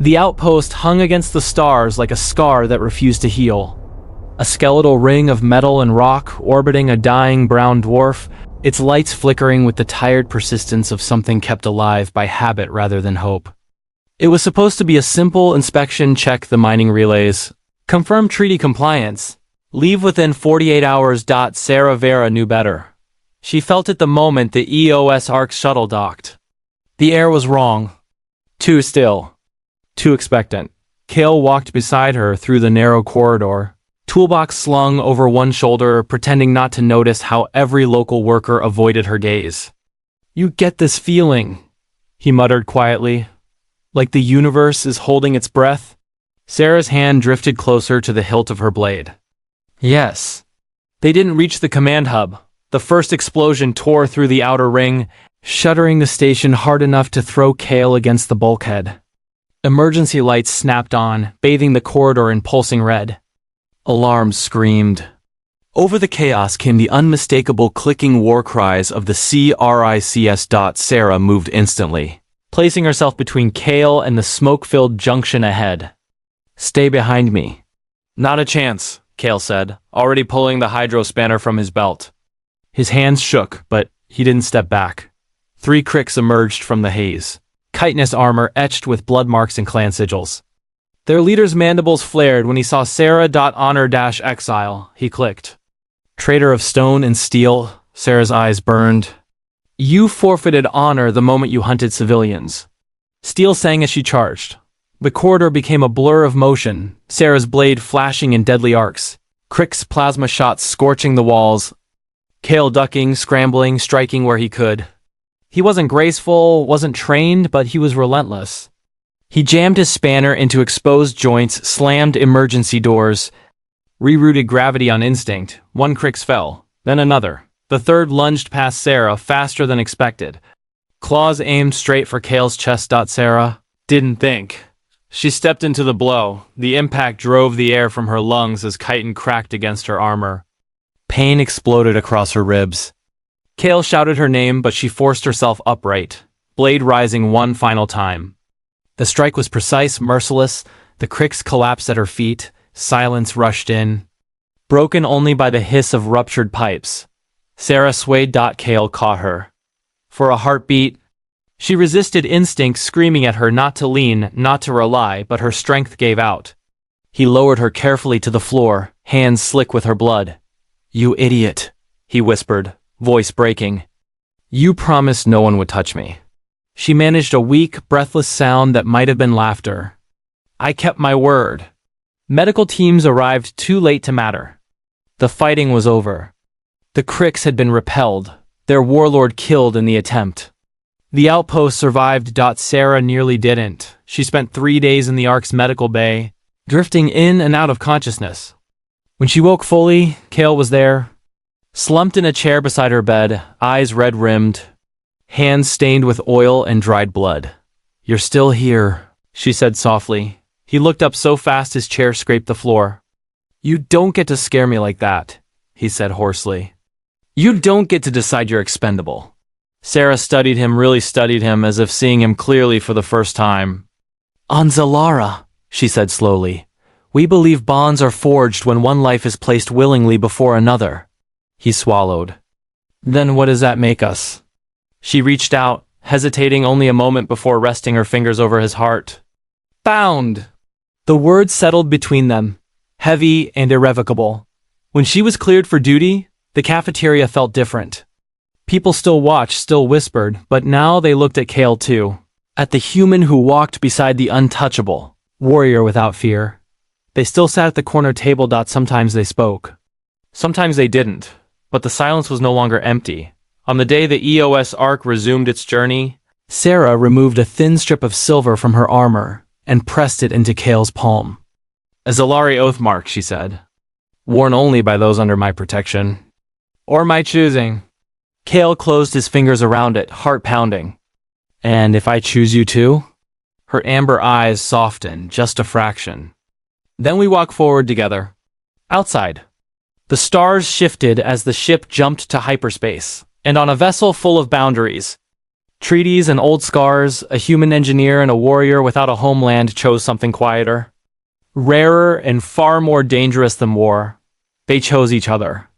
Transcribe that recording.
The outpost hung against the stars like a scar that refused to heal. A skeletal ring of metal and rock orbiting a dying brown dwarf, its lights flickering with the tired persistence of something kept alive by habit rather than hope. It was supposed to be a simple inspection, check the mining relays, confirm treaty compliance, leave within 48 hours. Sarah Vera knew better. She felt it the moment the EOS Arc shuttle docked. The air was wrong. Too still. Too expectant. Kale walked beside her through the narrow corridor, toolbox slung over one shoulder, pretending not to notice how every local worker avoided her gaze. "You get this feeling," he muttered quietly, "like the universe is holding its breath?" Sarah's hand drifted closer to the hilt of her blade. Yes. They didn't reach the command hub. The first explosion tore through the outer ring, shuttering the station hard enough to throw Kale against the bulkhead. Emergency lights snapped on, bathing the corridor in pulsing red. Alarms screamed. Over the chaos came the unmistakable clicking war cries of the CRICS. Sarah moved instantly, placing herself between Kale and the smoke-filled junction ahead. "Stay behind me." "Not a chance," Kale said, already pulling the hydro spanner from his belt. His hands shook, but he didn't step back. 3 Cricks emerged from the haze, chitinous armor etched with blood marks and clan sigils. Their leader's mandibles flared when he saw Sarah. Honor-exile, he clicked. "Traitor of stone and steel," Sarah's eyes burned. "You forfeited honor the moment you hunted civilians." Steel sang as she charged. The corridor became a blur of motion, Sarah's blade flashing in deadly arcs, Crick's plasma shots scorching the walls, Kale ducking, scrambling, striking where he could. He wasn't graceful, wasn't trained, but he was relentless. He jammed his spanner into exposed joints, slammed emergency doors, rerouted gravity on instinct. 1 Crix fell, then another. The third lunged past Sarah faster than expected. Claws aimed straight for Kale's chest. Sarah didn't think. She stepped into the blow. The impact drove the air from her lungs as chitin cracked against her armor. Pain exploded across her ribs. Kale shouted her name, but she forced herself upright, blade rising one final time. The strike was precise, merciless. The Crix collapsed at her feet. Silence rushed in, broken only by the hiss of ruptured pipes. Sarah swayed. Kale caught her. For a heartbeat, she resisted instinct screaming at her not to lean, not to rely, but her strength gave out. He lowered her carefully to the floor, hands slick with her blood. "You idiot," he whispered, voice breaking. "You promised no one would touch me." She managed a weak, breathless sound that might have been laughter. "I kept my word." Medical teams arrived too late to matter. The fighting was over. The Crix had been repelled, their warlord killed in the attempt. The outpost survived. Sarah nearly didn't. She spent 3 days in the Ark's medical bay, drifting in and out of consciousness. When she woke fully, Kale was there, slumped in a chair beside her bed, eyes red-rimmed, hands stained with oil and dried blood. "You're still here," she said softly. He looked up so fast his chair scraped the floor. "You don't get to scare me like that," he said hoarsely. "You don't get to decide you're expendable." Sarah studied him, really studied him, as if seeing him clearly for the first time. "On Zalara," she said slowly, "we believe bonds are forged when one life is placed willingly before another." He swallowed. "Then what does that make us?" She reached out, hesitating only a moment before resting her fingers over his heart. "Bound." The words settled between them, heavy and irrevocable. When she was cleared for duty, the cafeteria felt different. People still watched, still whispered, but now they looked at Kale too. At the human who walked beside the untouchable, warrior without fear. They still sat at the corner table. Sometimes they spoke. Sometimes they didn't, but the silence was no longer empty. On the day the EOS Arc resumed its journey, Sarah removed a thin strip of silver from her armor and pressed it into Kale's palm. "A Zalari oath mark," she said. "Worn only by those under my protection. Or my choosing." Kale closed his fingers around it, heart pounding. "And if I choose you too?" Her amber eyes softened, just a fraction. Then we walk forward together. Outside. The stars shifted as the ship jumped to hyperspace, and on a vessel full of boundaries, Treaties and old scars, a human engineer and a warrior without a homeland chose something quieter. Rarer and far more dangerous than war, they chose each other.